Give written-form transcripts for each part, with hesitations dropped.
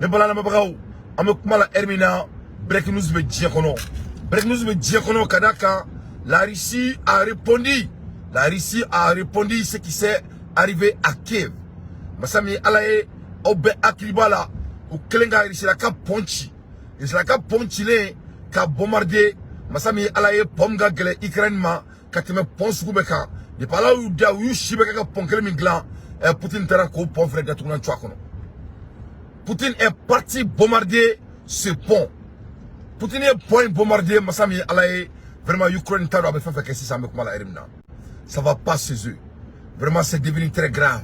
ne balana mabagaw ame kumala Hermina breaking news be diekono breaking news be diekono kadaka la Russie a répondu ce qui s'est arrivé à Kiev masami alaye obe akribala ou kelenga Russie la ka ponchi le ka bombarder masami alaye pomga gele Ukraine ma kateme ponsuku beka de pala u da u shibeka ka ponkele minglan Poutine tera ko pon frère de tournan tchakono. Poutine est parti bombarder ce pont. Poutine est point bombarder masami alaye vraiment Ukraine taro abe fa que si ça me kumala Hermina. Ça va pas chez eux. Vraiment c'est devenu très grave.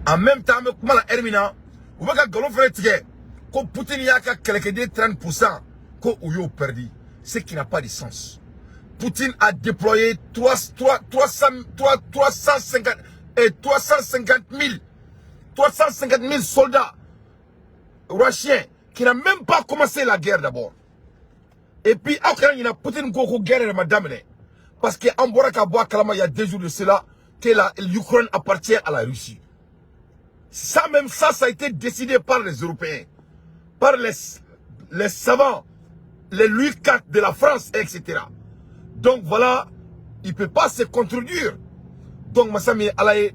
En même temps me kumala Hermina ou baka galon frère tige ko Poutine yaka quelque de 30% ko uyo perdu. Ce qui n'a pas de sens. Poutine a déployé 350 000 soldats russiens qui n'ont même pas commencé la guerre d'abord. Et puis, après, il y a Poutine qui a guerre madame. Parce qu'en Boraka Boa Kalama, il y a 2 jours de cela, que l'Ukraine appartient à la Russie. Ça a été décidé par les Européens, par les savants, les Louis IV de la France, etc. Donc voilà, il ne peut pas se contredire. Donc Massami Alaye,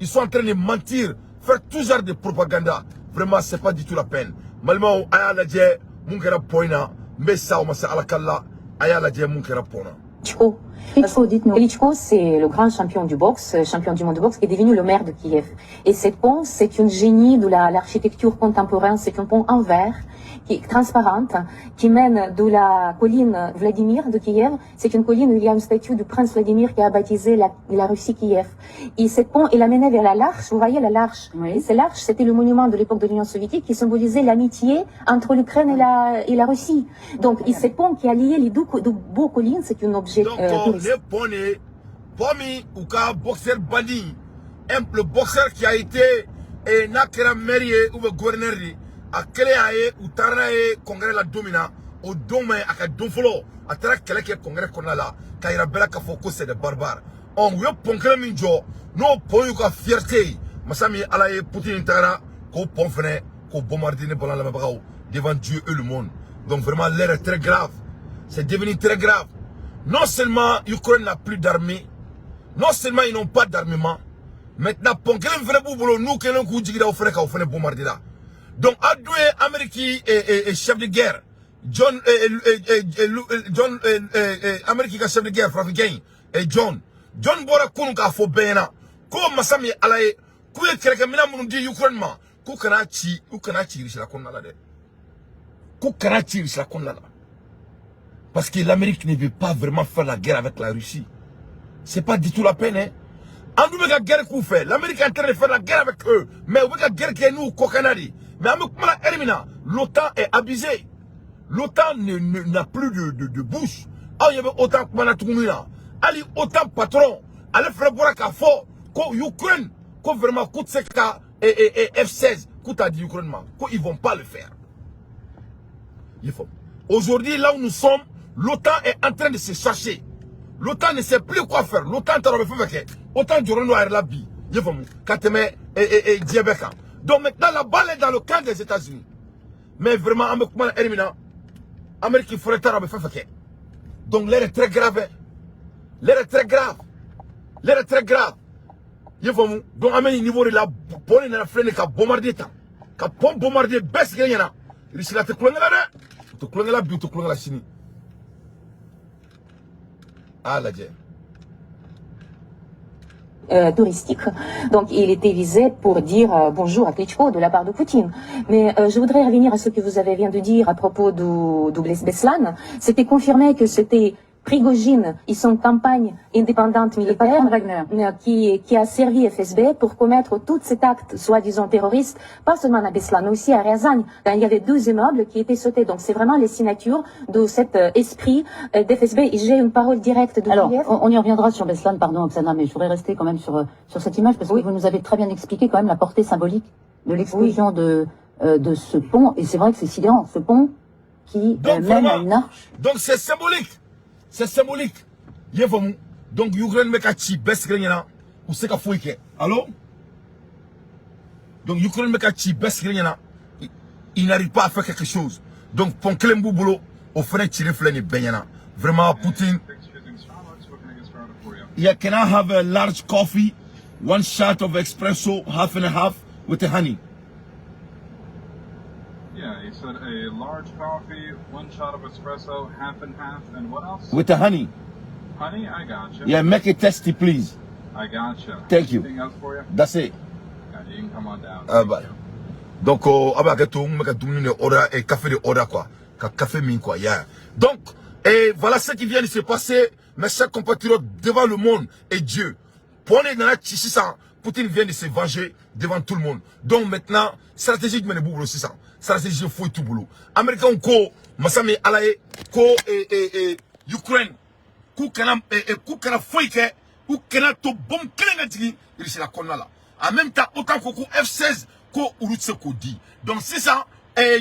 ils sont en train de mentir, faire tout genre de propagande. Vraiment, ce n'est pas du tout la peine. Malheureusement, Ayaladje, Munkera Poina, Messa Massa Alakalla, Ayaladje Munkera Pona. Klitschko, dites-nous. Klitschko, c'est le grand champion du boxe, champion du monde de boxe, qui est devenu le maire de Kiev. Et ce pont, c'est une génie de l'architecture contemporaine, c'est un pont en verre, qui est transparente, qui mène de la colline Vladimir de Kiev. C'est une colline où il y a une statue du prince Vladimir qui a baptisé la Russie Kiev. Et ce pont, il a mené vers la l'Arche. Vous voyez la l'Arche. Oui. Et c'est l'Arche, c'était le monument de l'époque de l'Union soviétique qui symbolisait l'amitié entre l'Ukraine et la Russie. Donc, et ce pont qui a lié les deux collines, c'est un objet touristique. Le pont est Pomi ou ka boxeur bandi, le boxeur qui a été nakera maire ou le gouverneur a créé ou taré congrès la domina au dome à ka donfolo a tara quelqu'un congrès qu'on a là ka ira bela ka foko c'est des barbares on veut ponkele minjo no pont yu ka fierté masami alaye Poutine tara ko pont fene ko bombarder ne bolan la mabagaw devant Dieu et le monde. Donc vraiment l'air est très grave, c'est devenu très grave. Non seulement l'Ukraine n'a plus d'armée, non seulement ils n'ont pas d'armement, maintenant ponkele fene boubolo nous que l'on coup jigira au fene ka au fene bombarder là. Donc, Adoué, Amérique et chef de guerre, Amérique chef de guerre, africain, et John Bora Kunuka fo bena, ko Masami alaye, kouye keleka mina mundi Ukraine ma, kou kanachi risla konnala de. Kou kanachi risla konnala. Parce que l'Amérique ne veut pas vraiment faire la guerre avec la Russie. C'est pas du tout la peine, hein. En nous, la guerre qu'on fait, l'Amérique est en train de faire la guerre avec eux, mais la guerre qui est nous, Kokanadi. Mais l'OTAN est abusé. L'OTAN n'a plus de bouche. Ah, il y avait autant que Manatoumina. Ali, autant patron. Allez faire boire un fort. Quand Ukraine, quand vraiment, quand c'est et F-16, quand a dit Ukraine, quand ils vont pas le faire. Il faut. Aujourd'hui, là où nous sommes, l'OTAN est en train de se chercher. L'OTAN ne sait plus quoi faire. L'OTAN est en train de faire. Autant du Renault la vie. Il faut. Kateme et Diabeka. Donc maintenant, la balle est dans le camp des États-Unis. Mais vraiment, Amérique ferait tard à me faire. Donc l'air est très grave. L'air est très grave. L'air est très grave. Il faut. Donc, à niveau de la bonne et la freine, qui a bombardé. Qui a bombardé, baisse qu'il y en a. Il s'est te clonge là. Te clonge là, te clonge la Chine. Ah, la Dieu. Touristique. Donc, il était visé pour dire bonjour à Klitschko de la part de Poutine. Mais je voudrais revenir à ce que vous avez vient de dire à propos de Beslan. C'était confirmé que c'était Prigojine et son campagne indépendante militaire qui a servi FSB pour commettre tous ces actes soi-disant terroristes, pas seulement à Beslan, mais aussi à Ryazan. Il y avait 2 immeubles qui étaient sautés. Donc c'est vraiment les signatures de cet esprit d'FSB. Et j'ai une parole directe de Alors, Kiev. on y reviendra sur Beslan, pardon Oksana, mais je voudrais rester quand même sur cette image, parce que vous nous avez très bien expliqué quand même la portée symbolique de l'explosion de ce pont. Et c'est vrai que c'est sidérant, ce pont qui mène à une arche. Donc c'est symbolique. C'est symbolique. Donc, Ukraine me kachi best greniana ou c'est ka fouike. Allô? Donc Ukraine meka ci bes rien il n'arrive pas à faire quelque chose. Donc pour Kelembu boulot au fenêtre tiré flène benyana. Vraiment Poutine. Yeah, can I have a large coffee, 1 shot of espresso, half and a half with the honey? Yeah, you said a large coffee, 1 shot of espresso, half and half, and what else? With the honey. Honey, I gotcha. Yeah, make it tasty, please. I gotcha. Thank you. Anything else for you? That's it. Yeah, you can come on down. Bah. Donc, abagato, meka dumuni de order et café de order quoi. Café min quoi, yeah. Donc, et voilà ce qui vient de se passer, mes chers compatriotes, devant le monde et Dieu. Prenez dans la ça, Poutine vient de se venger devant tout le monde. Donc maintenant, stratégie de mener boulot 600. Stratégie de fouille tout boulot. Américain ko, Masami alaye, ko Ukraine. Ku kana fouille ke, ou kana to bom klenga tigi, il se la konna là. En même temps, autant que F16, ko urutse ko dit. Donc c'est ça,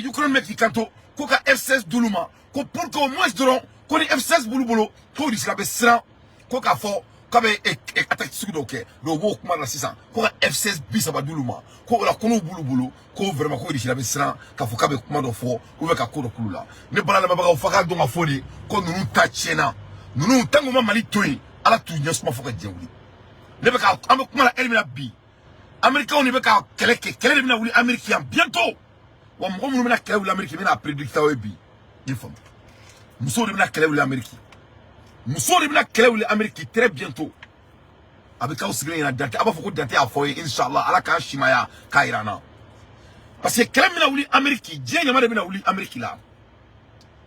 Ukraine met kanto, ko ka F16 doulouma, ko pour qu'au moins d'oron, ko ni F16 boulou, ko il se la besra, ko ka fo, ko be attaque sur doke, le wo kuma la 600, ko ka F16 bisaba doulouma, ko la kono boulou, ko vraiment ko il se la besra, ka fo ka be kuma do fo, ou be ka ko do kulula. Ne bala na baba faka do ma fodi, ko nous ta chena. Nous tango ma mali toy, ala tu nyosma fo ka djewli. Ne be ka am kuma la elimina bi. Américain on ne veut qu'à quel est le américain bientôt. Ou on me met à quel est l'américain mais à prédicter au bi. Il faut. Nous sommes à quel est l'américain. Nous sommes à quel est l'américain très bientôt. Avec un secret na date. Aba faut date à foyer inshallah ala ka shimaya kairana. Parce que quel est l'américain. Dieu n'a pas de l'américain là.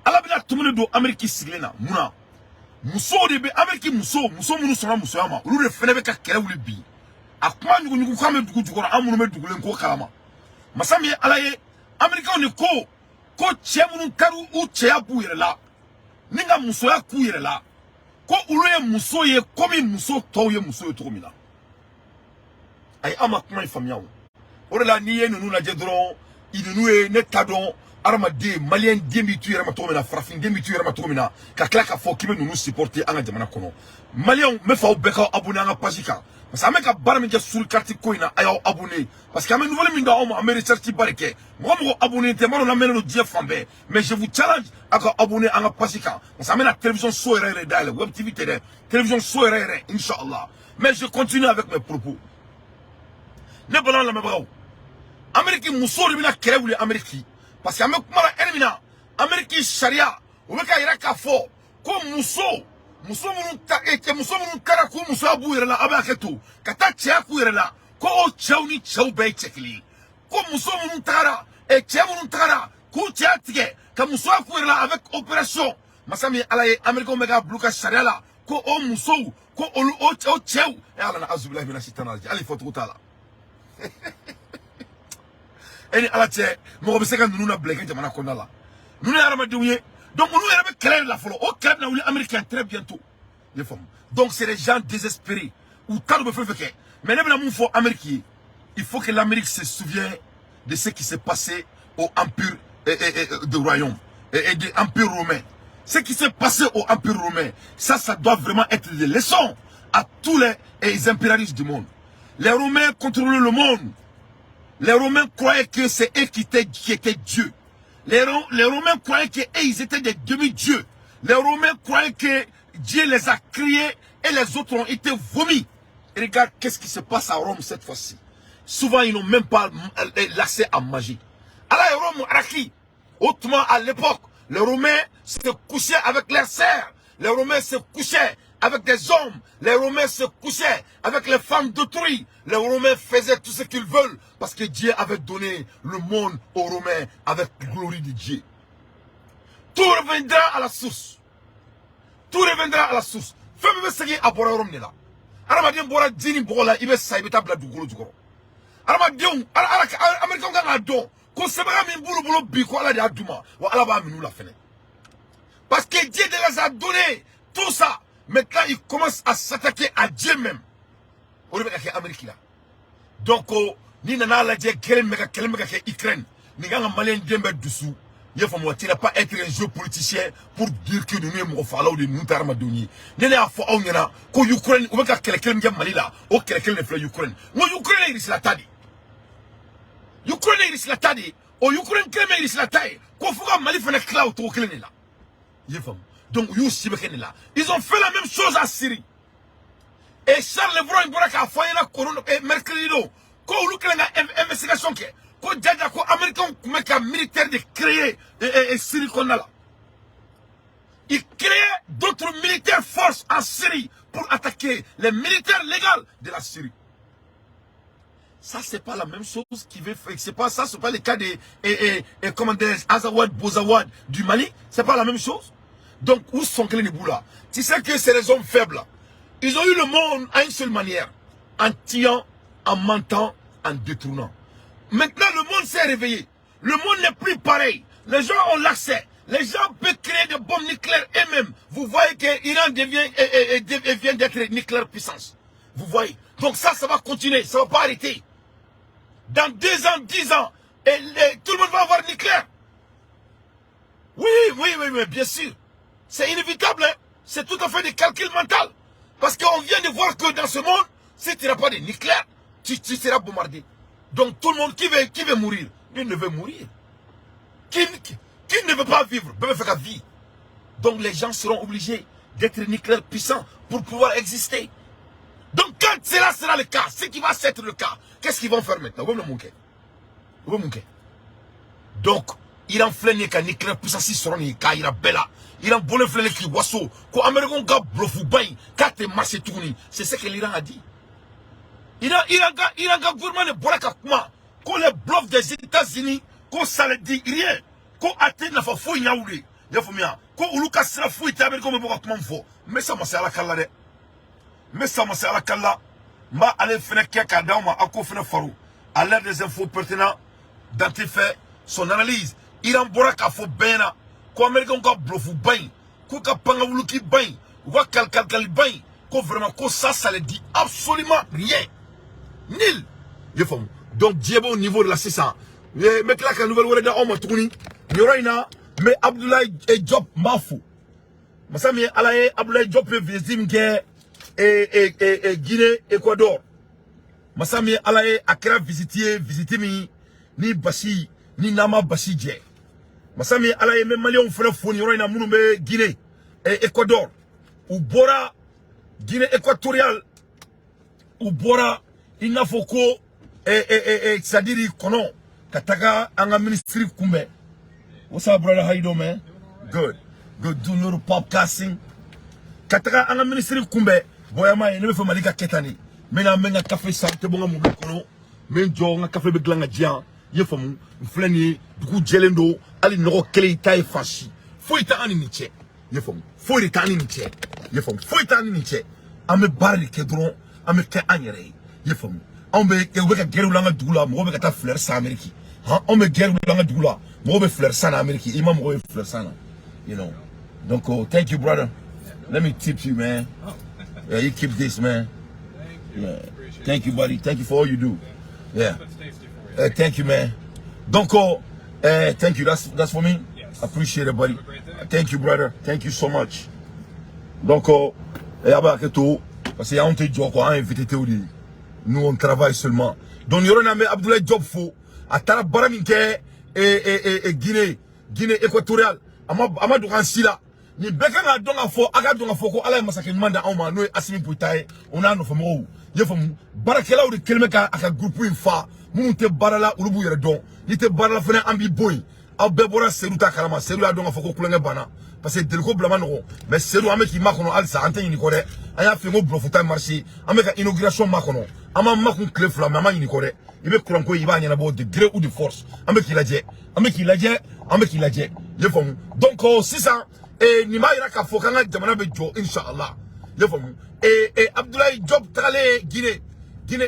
Ala bina tumune do américain siglena muna. Muso de be américain muso munu sona muso ama. Ulu de fenebe ka quel est bi. Akuma nyugu kwame dugu jukora amunu me dugu lenko kalama masami alaye america ne ko chemunu taru u cheya bu yere la ninga muso ya ku yere la ko uluye muso ye komi muso to ye muso ye to mina ay ama kuma ifamia o la ni ye nunu na jedron idunu e netadon arama de malien demi tu yere ma to mina frafin demi tu yere ma to mina ka klaka fo kibe nunu supporter anga jamana kono malien me fa obeka abuna anga pajika. Parce que je barre sur le quartier coina ayo abonné parce que nouvelle minda on a recherche barke moi abonné te maro na melo dia fambe mais je vous challenge à abonner à la pasika parce que la télévision soirée dans web TV télé télévision soirée inchallah mais je continue avec mes propos ne balance la mebao Amérique musori bina kerewuli Amérique parce que amekuma la elimina Amérique sharia ou ka iraka fo ko muso munu kara ko muso abu yere la abaketo kata chia ku yere la ko o chau ni chau be chekli ko muso munu tara chia munu tara ko chia tige ka muso ku yere la avec opération masami alaye america mega bluka sharia la ko o muso ko o chau e ala na azubillahi minash shaitanir rajim ali fotu tala eni ala che mo be seka nunu na bleke jamana konala nunu arama diouye. Donc, nous avons créé la folie. Au Canada, les Américains très bientôt. Donc, c'est des gens désespérés. Ou tant de faire. Mais il faut que l'Amérique se souvienne de ce qui s'est passé au Empire de Royaume et de l'Empire romain. Ce qui s'est passé au Empire romain, ça doit vraiment être des leçons à tous les impérialistes du monde. Les Romains contrôlaient le monde. Les Romains croyaient que c'est eux qui étaient Dieu. Les Romains croyaient qu'ils étaient des demi-dieux. Les Romains croyaient que Dieu les a créés et les autres ont été vomis. Et regarde qu'est-ce qui se passe à Rome cette fois-ci. Souvent, ils n'ont même pas l'accès à magie. Alors, Rome, Araki, autrement à l'époque, les Romains se couchaient avec leurs sœurs. Les Romains se couchaient avec des hommes. Les Romains se couchaient avec les femmes d'autrui. Les Romains faisaient tout ce qu'ils veulent parce que Dieu avait donné le monde aux Romains avec la gloire de Dieu. Tout reviendra à la source. Tout reviendra à la source. Femme ce qui a pour Rome là. Aramadien bora dini bola ibe saibeta bla dugolo dugoro. Aramadien Américain ga don ko sebra min bulu bulu bi ko ala di aduma wa ala ba minu la fene. Parce que Dieu les a donné tout ça. Maintenant, il commence à s'attaquer à Dieu même. On est avec l'Amérique là. Donc, ni nana la Dieu kelem mega Ukraine. Ni ganga malien dembe dessous. Il faut moi, tu n'as pas être un jeu politicien pour dire que nous sommes fallo de nous tarmadoni. N'est a fo on yana ko Ukraine ou mega kelem mega Mali là. O kelem le fleur Ukraine. Moi Ukraine c'est la tadi. iris la tadi o Ukraine keme iris la taille ko fuga Mali fene cloud to kelene la yefam donc you sibekene là ils ont fait la même chose en Syrie et Charles Lebron Boraka fayena corona et mercredi ko ulukelenga investigation ke ko jaja ko américain ko meka militaire de créer Syrie qu'on a là il crée d'autres militaires forces en Syrie pour attaquer les militaires légaux de la Syrie. Ça, c'est pas la même chose qui veut faire. C'est pas ça, c'est pas le cas des commandants Azawad, Bozawad du Mali. C'est pas la même chose. Donc, où sont les Boula? Tu sais que c'est les hommes faibles. Ils ont eu le monde à une seule manière. En tuant, en mentant, en détournant. Maintenant, le monde s'est réveillé. Le monde n'est plus pareil. Les gens ont l'accès. Les gens peuvent créer des bombes nucléaires eux-mêmes. Vous voyez que l'Iran vient d'être nucléaire puissance. Vous voyez. Donc ça va continuer. Ça ne va pas arrêter. Dans 2 ans, 10 ans, tout le monde va avoir nucléaire. Oui, bien sûr. C'est inévitable. Hein? C'est tout à fait des calculs mentaux. Parce qu'on vient de voir que dans ce monde, si tu n'as pas de nucléaire, tu seras bombardé. Donc tout le monde qui veut mourir, il ne veut mourir. Qui ne veut pas vivre, peut faire vie. Donc les gens seront obligés d'être nucléaires puissants pour pouvoir exister. Donc quand cela sera le cas, ce qui va être le cas, qu'est-ce qu'ils vont faire maintenant? Donc, il en flène qu'un nucléaire puissant si seront les cas, il a bella. Il en bonne flène qui wasso, qu'au Américain gars bluffu bain, quand t'es marché tourné. C'est ce que l'Iran a dit. Il a gouvernement de Boraka Kuma, qu'on les bluffs des États-Unis, qu'on ça ne dit rien. Ko ate na fa fo nyaawule yafumia ko uluka sira fo itabe ko mbo ko fo mais ça ma sala kala de mais ça ma sala kala mba ale fene ke ka dawma ako fene faru à l'aide des infos pertinents d'identifier son analyse il en boraka fo bena ko americain ko blofu bain ko ka panga uluki bain wa kalkal bain ko vraiment ko ça le dit absolument rien nil yafum donc Diebo au niveau de la 600 mais là que nouvelle wala da on ma tourni Yoraina, mais Abdoulaye Diop Mafou. Masami Alaye Abdoulaye Diop visite et Guinée, Équateur. Masami Alaye Accra visiter mi ni Bassi, ni Nama Bassi Dje. Masami Alaye même Mali on fait fou Yoraina Mounoumbe Guinée et Équateur. Ou Bora Guinée équatoriale. Ou Bora Inafoko et Sadiri Konon. Kataka Anga Ministry Kumbe. What's up, brother? How you doing, man? Good. Do little podcasting. Kataka anga ministry kumbe. Boyama ene fe malika ketani. Mena menga café santé bonga mu kono. Men jo nga café be glanga jian. Ye famu mflani duku jelendo ali no kele tay fashi. Foita ani niche. Ye famu. Foita ani niche. Ye famu. Foita ani niche. Ame bari kedron ame ke anyere. Ye famu. Ambe ke weka geru langa dula mo be kata fleur sa Ameriki. Ha on me geru langa dula. More fleur sana America, imam more fleur sana, you know. Donc, thank you, brother. Let me tip you, man. Yeah, you keep this, man. Yeah. Thank you, buddy. Thank you for all you do. Yeah. Thank you, man. Donc, thank you. That's for me. I appreciate it, buddy. Thank you, brother. Thank you so much. Donc, parce qu'il y a un petit job, invité théorie. Nous, on travaille seulement. Donc, il y a un Abdoulaye Job faux. À Tarabaramike. Guinée équatoriale Amadou Ransila ni bekanga donga fo aga donga fo ko ala masake manda awma no asimi puitaye ona no famo ye famo barakela de kelme ka aka groupe infa mun te barala ulubu yere don ni te barala fene ambi boy aw bebora seru ta kalama seru la donga fo ko kulenge bana parce que delko blama no mais seru ameki makono alsa anteni ni kore aya fe ngo blofuta marché ameka inauguration makono ama makun klefla mama ni kore ibe kuranko iba nyana bo de gré ou de force ameki laje ye famo donc 600 et ni ma ira ka fo kanga jamana be jo inshallah ye famo et Abdoulaye Diop Tralé Guinée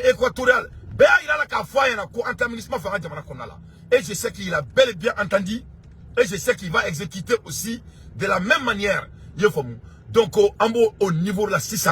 équatoriale be ira la ka fo yana ko antaministre fa jamana konala et je sais qu'il a bel et bien entendu et je sais qu'il va exécuter aussi de la même manière ye famo donc au niveau de la 600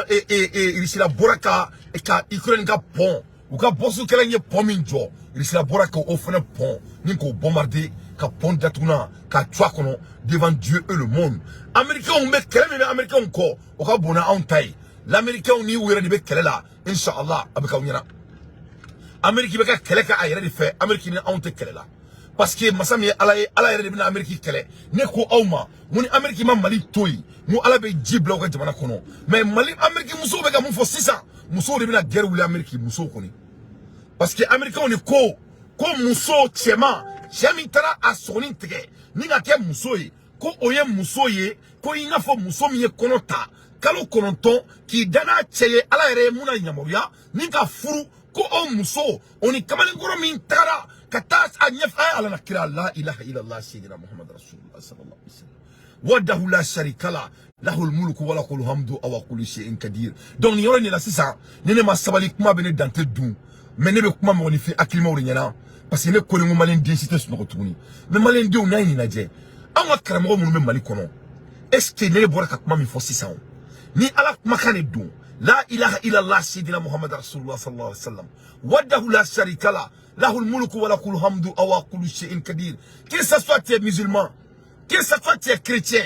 et ici la boraka et ka Ukraine ka pont ou ka bosu kelanye pominjo ici la boraka au fene pont ni ko bombarder ka pont datuna ka twakono devant Dieu et le monde américain on met keleme américain ko o ka bona on tay l'américain ni wera ni be kelela inshallah abaka nyana Amérique beka kɛlɛ ka a yɛrɛ de fɛ Amérique ni anw tɛ kɛlɛ la parce que masa min ye Ala ye Ala yɛrɛ de bɛna Amérique kɛlɛ ne ko aw ma mun ni Amérique ma Mali to yen mun Ala bɛ ji bila u ka jamana kɔnɔ mais Mali Amérique musow bɛ ka mun fɔ sisan musow de bɛna guerre wuli Amérique musow kɔni parce que américains ni ko muso cɛman cɛ min taara a sɔgɔni tigɛ ni ka kɛ muso ye ko o ye muso ye ko i n'a fɔ muso min ye kɔnɔ ta kalo 9 k'i da n'a cɛ ye Ala yɛrɛ ye mun na yamaruya ni ka furu ko o muso o ni kamalenkɔrɔ min taara ka taa a ɲɛfɛ Ala na kira la ilaha illallah sayyidina Muhammad rasulullah sallallahu alaihi wasallam wahdahu la sharika la lahul mulku wa lahul hamdu wa kullu shay'in qadir donc ni yɔrɔ ni la sisan ni ne ma sabali kuma bɛ ne dante dun mais ne bɛ kuma mɔgɔninfin hakilimaw de ɲɛna parce que ne ko ni ko maliyɛn den si tɛ sunɔgɔ tuguni mais maliyɛn denw n'a ye nin lajɛ an ka karamɔgɔ minnu bɛ Mali kɔnɔ est ce que ne bɔra ka kuma min fɔ sisan ni Ala kumakan de don la ilaha illallah sayyidina Muhammad rasulullah sallallahu alaihi wasallam wahdahu la sharika la lahul mulku wa lahul hamdu wa kullu shay'in qadir que ce soit tu es musulman que ce soit tu es chrétien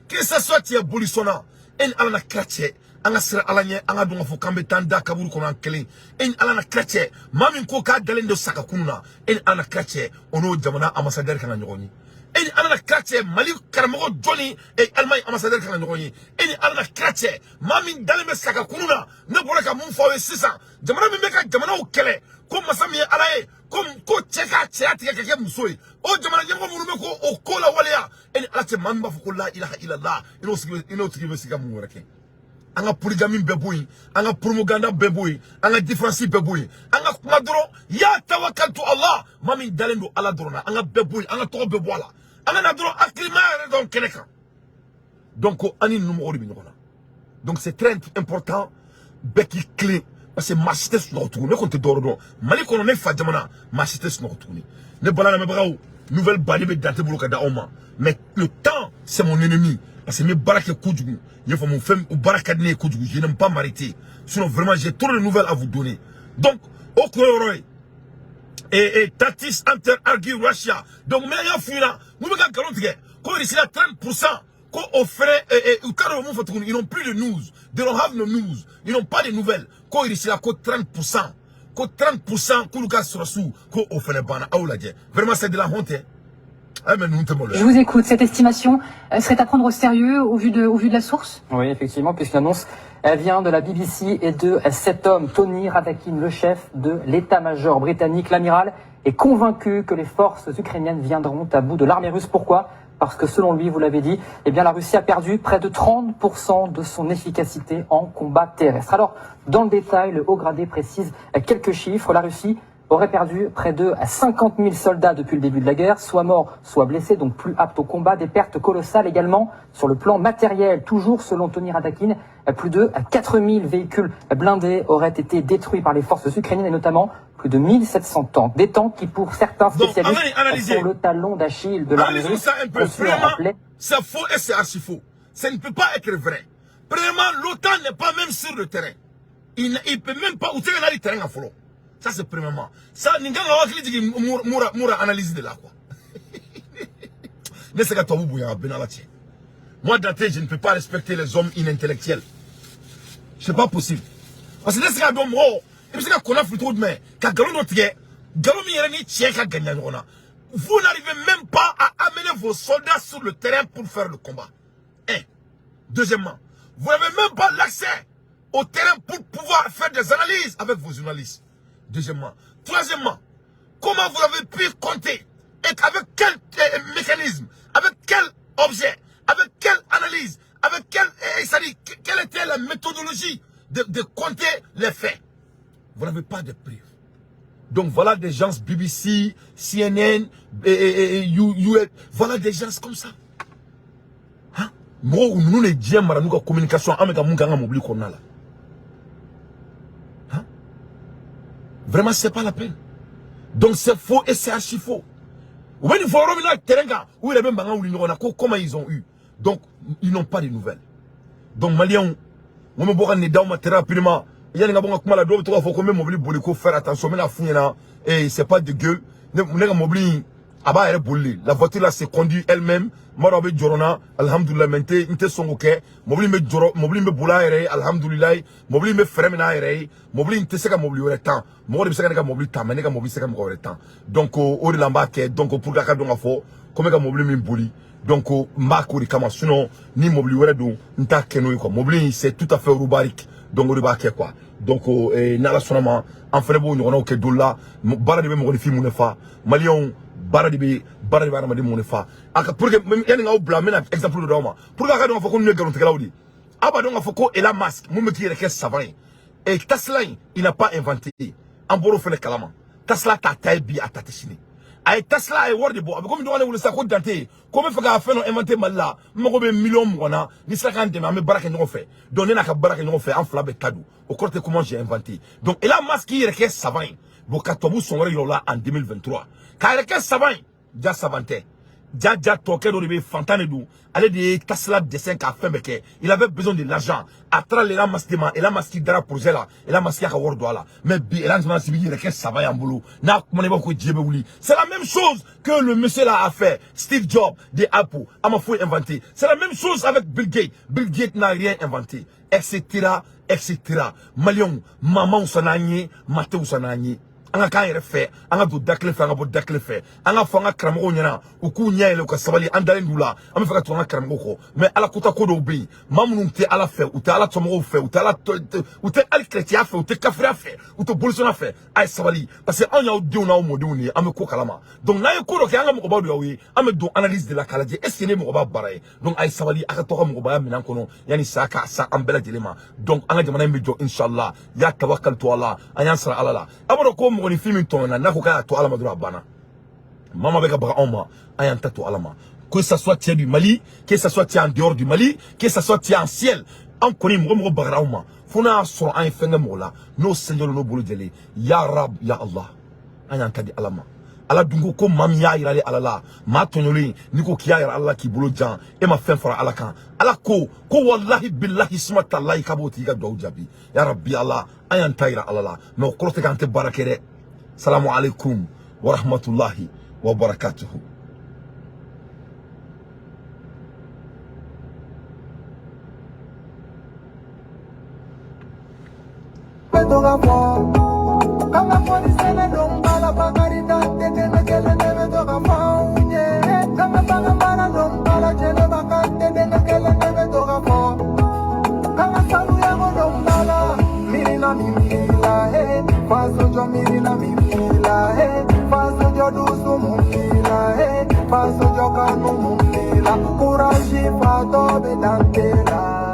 que ce soit tu es bolissona en Ala na chrétien anga sira Ala ɲɛ anga dɔn ka fɔ k'an bɛ taa da kaburu kɔnɔ an kelen en Ala na chrétien maa min ko k'a dalen don saka kunu na en Ala na chrétien o n'o jamana ambassadeur kana ɲɔgɔn ye en Ala na chrétien Mali karamɔgɔ jɔni Allemagne ambassadeur kana ɲɔgɔn ye en Ala na chrétien maa min dalen bɛ saka kunu na ne bɔra ka mun fɔ aw ye sisan jamana min bɛ ka jamanaw kɛlɛ ko masa min ye Ala ye ko cɛ k'a cɛya tigɛ ka kɛ muso ye o jamana ɲɛmɔgɔ minnu bɛ ko o ko lawaleya en Ala cɛ maa min b'a fɔ ko la ilaha illallah i n'o tigi bɛ se ka mun wɛrɛ kɛ an ka polygamie bɛɛ bɔ yen an ka propaganda bɛɛ bɔ yen an ka différence bɛɛ bɔ yen an ka kuma dɔrɔn ya tawakkaltu Allah maa min dalen don Ala dɔrɔn na an ka bɛɛ bɔ yen an ka tɔgɔ bɛɛ bɔ a la an ka na dɔrɔn hakilima yɛrɛ dɔn kɛnɛ kan donc an ni ninnu mɔgɔw de bɛ ɲɔgɔn na donc c'est très important bɛɛ k'i tilen parce que maa si tɛ sunɔgɔ tuguni ne kɔni tɛ dɔwɛrɛ dɔn Mali kɔnɔ ne fa jamana maa si tɛ sunɔgɔ tuguni ne bala lamɛnbagaw nouvelle baden bɛ dante bolo ka da aw ma mais le temps c'est mon ennemi parce que n bɛ baara kɛ kojugu n y'a fɔ mun fɛn baara ka di ne ye kojugu je n'aime pas m'arrêter sinon vraiment j'ai trop de nouvelles à vous donner donc o kun ye yɔrɔ ye et Tatis Hunter argue Russia donc n y'a f'u ɲɛna mun bɛ ka nkalon tigɛ ko Russie la 30% ko o fɛnɛ u t'a dɔn mun fɔ tuguni ils n'ont plus de news they don't have no news ils n'ont pas de nouvelles ko Russie la ko 30% ko 30% k'olu ka sɔrɔsiw ko o fɛnɛ banna aw lajɛ vraiment c'est de la honte hein. Je vous écoute. Cette estimation serait à prendre au sérieux au vu de la source? Oui, effectivement, puisque l'annonce vient de la BBC et de cet homme, Tony Radakin, le chef de l'état-major britannique. L'amiral est convaincu que les forces ukrainiennes viendront à bout de l'armée russe. Pourquoi? Parce que selon lui, vous l'avez dit, eh bien, la Russie a perdu près de 30% de son efficacité en combat terrestre. Alors, dans le détail, le haut gradé précise quelques chiffres. La Russie aurait perdu près de 50 000 soldats depuis le début de la guerre, soit morts, soit blessés, donc plus aptes au combat. Des pertes colossales également sur le plan matériel. Toujours selon Tony Radakin, plus de 4 000 véhicules blindés auraient été détruits par les forces ukrainiennes et notamment plus de 1700 tanks. Des tanks qui, pour certains spécialistes, sont le talon d'Achille de l'armée russe. C'est faux et c'est archi faux. Ça ne peut pas être vrai. Premièrement, l'OTAN n'est pas même sur le terrain. Il ne peut même pas où tu es le terrain à follow. Ça c'est premièrement. Ça, moura analyse de là quoi. Moi Dante, je ne peux pas respecter les hommes inintellectuels. C'est pas possible. Parce que les gars d'hommes, et puis qu'on a fait trop de main, quand galon vous n'arrivez même pas à amener vos soldats sur le terrain pour faire le combat. Un. Deuxièmement, vous n'avez même pas l'accès au terrain pour pouvoir faire des analyses avec vos journalistes. Deuxièmement. Troisièmement, comment vous avez pu compter et avec quel mécanisme, avec quel objet, avec quelle analyse, avec quelle était la méthodologie de compter les faits? Vous n'avez pas de preuves. Donc voilà des gens BBC, CNN, voilà des gens comme ça. Hein? Moi, nous les diams, nous communication, vraiment, c'est pas la peine. Donc, c'est faux et c'est archi faux. Comment ils ont eu? Donc, ils n'ont pas de nouvelles. Donc, Maliens, on me rapidement. Il y a des gens qui ont faire attention, mais la fouine là, et c'est pas de gueule. aba ere bolli la voiture là se conduit elle-même maro be jorona alhamdulillah mente inte songoke mobili me joro mobili me bula ere alhamdulillah mobili me fremena ere mobili inte seka mobili ore temps mo de seka ka mobili temps mais ka mobili seka mo ore temps donc o de lamba ke donc pour ka donga fo comme ka mobili min boli donc mbako ri kama sinon ni mobili ore do nta keno ko mobili c'est tout à fait rubarik donc o de ba ke quoi donc na la sonama en fere bo nyona ke dolla bara de be mo fi munefa malion bara de be ara madi munefa aka pour que yani nga blâmer na exemple de doma pour ka do fa ko ne garantie laudi aba do nga fa ko Elon Musk mo me ki reke savant et Tesla il n'a pas inventé en boro fele kalama Tesla ta taibi atatishini ay Tesla ay word bo comme do wala sa ko dante comme fa ka fa no inventé malla mo be million mona ni sa kan de ma me baraka no fait donner na ka baraka no fait en flabe kadu au côté comment j'ai inventé donc Elon Musk qui reke savant bo katobu son là en 2023 ka reke savant ja savante ja toke do be fantane du ale de Tesla dessin ka fait meke il avait besoin de l'argent atra le la mastima et la maski dara projet là et la maski ka word là mais bi Elon Musk bi reke savant en boulot na mo ne ba ko djebe wuli c'est la même chose que le monsieur là a fait Steve Jobs de Apple ama faut inventer c'est la même chose avec Bill Gates n'a rien inventé etc Malion maman sananye matou sananye anga kan yere fe anga do dakle fe anga bo dakle fe anga fo anga kramo nyana uku nyaele ko sabali andale ndula am fa ka to anga kramo ko mais ala kuta ko do bi mamunu te ala fe ou te ala tomo fe ou te ala ou te al chrétien fe ou te kafra fe ou te bolsona fe ay sabali parce que anya odi na mo de ni am ko kalama donc na ko do ke anga mo ba do wi am do analyse de la kalaje est ce ne mo ba baray donc ay sabali aka to mo ba minan kono yani saka sa ambela dilema donc anga jamana mi jo inshallah ya tawakkal to Allah anya sara ala aboro ko on film ton na ko ka to alama dura bana mama beka ba oma ayanta to alama que ça soit tien du Mali que ça soit tien en dehors du Mali que ça soit tien en ciel en koni mo bagara oma funa so an fenga mola no seigneur no bolo dele ya rab ya Allah ayanta di alama ala dungo ko mam ya irale alala ma tonoli niko kiya ira Allah ki bolo jan e ma fen fara alaka ala ko wallahi billahi smata Allah kaboti ga do jabi ya rabbi Allah ayanta ira alala no krote kante barakere. Salam alaikum wa rahmatullahi wa barakatuh. Faso jo mirina mimila faso jo dusu mumila faso jo kanu mumila kurashi fato bedantela